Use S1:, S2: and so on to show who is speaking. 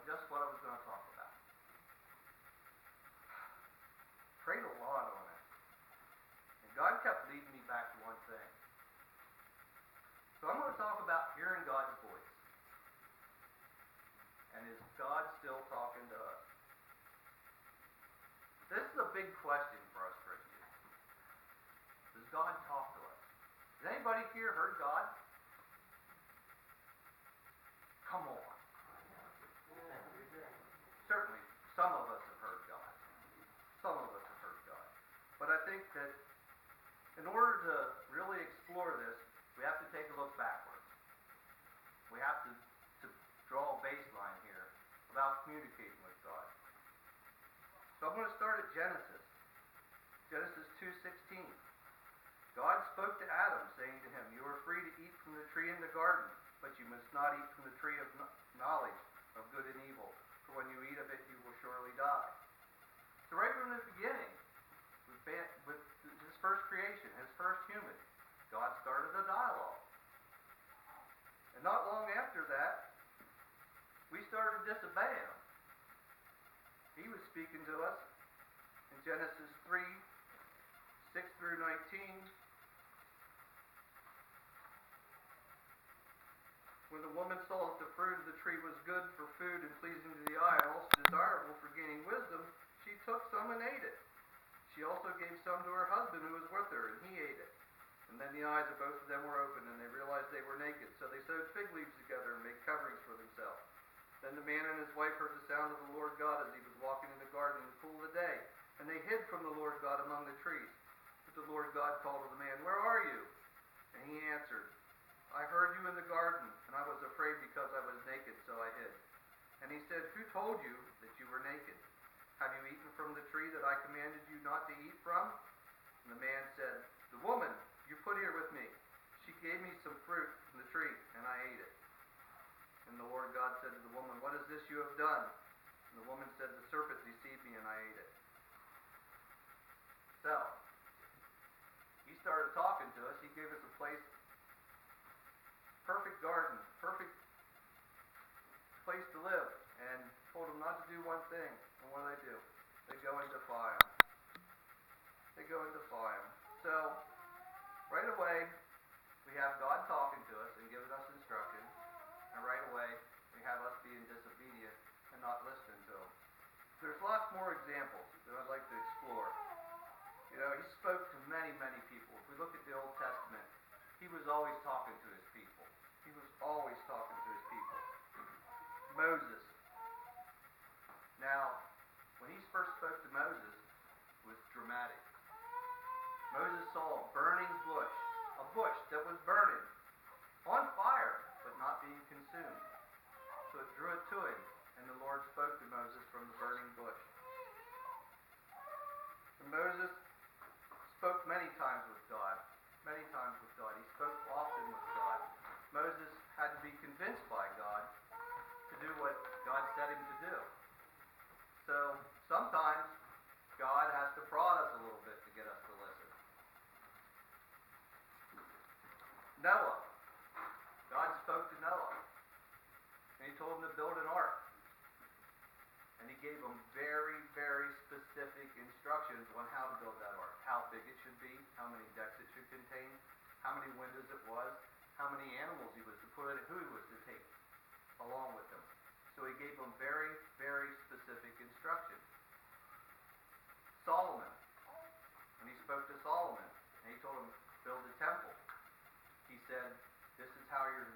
S1: just what I was going to talk about. Prayed a lot on it. And God kept leading me back to one thing. So I'm going to talk about hearing God's voice. And is God still talking to us? This is a big question for us Christians. Does God talk to us? Has anybody here heard God? Come on. Certainly, some of us have heard God. Some of us have heard God. But I think that in order to really explore this, we have to take a look backwards. We have to draw a baseline here about communicating with God. So I'm going to start at Genesis. Genesis 2:16. God spoke to Adam, saying to him, "You are free to eat from the tree in the garden, but you must not eat from the tree of knowledge of good and evil, for when you eat of it, you will surely die." So right from the beginning, with his first creation, his first human, God started a dialogue. And not long after that, we started disobeying him. He was speaking to us in Genesis 3:6-19. When the woman saw that the fruit of the tree was good for food and pleasing to the eye, and also desirable for gaining wisdom, she took some and ate it. She also gave some to her husband who was with her, and he ate it. And then the eyes of both of them were opened, and they realized they were naked. So they sewed fig leaves together and made coverings for themselves. Then the man and his wife heard the sound of the Lord God as he was walking in the garden in the cool of the day. And they hid from the Lord God among the trees. But the Lord God called to the man, "Where are you?" And he answered, "I heard you in the garden, and I was afraid because I was naked, so I hid." And he said, "Who told you that you were naked? Have you eaten from the tree that I commanded you not to eat from?" And the man said, "The woman you put here with me, she gave me some fruit from the tree, and I ate it." And the Lord God said to the woman, "What is this you have done?" And the woman said, "The serpent deceived me, and I ate it." So, he started talking to us. He gave us a place, perfect garden, perfect place to live, and told them not to do one thing. And what do? They go and defy him. They go and defy him. So, right away, we have God talking to us and giving us instruction. And right away, we have us being disobedient and not listening to him. There's lots more examples that I'd like to explore. You know, he spoke to many, many people. If we look at the Old Testament, he was always talking to his people. He was always talking to his people. Moses. Now, when he first spoke to Moses, it was dramatic. Moses saw a burning bush, a bush that was burning, on fire, but not being consumed. So it drew it to him, and the Lord spoke to Moses from the burning bush. And Moses spoke many times with God. Many times with God. He spoke often with God. Moses had to be convinced by God to do what God said him to do. So sometimes God has to prod us a little bit to get us to listen. Noah. God spoke to Noah. And he told him to build an ark. And he gave him very, very specific instructions on how to build that ark. How big it should be, how many decks it should contain, how many windows it was, how many animals he was to put in, who he was to take along with him. So he gave him very, very specific instructions. Solomon. When he spoke to Solomon, and he told him, build a temple. He said, this is how you're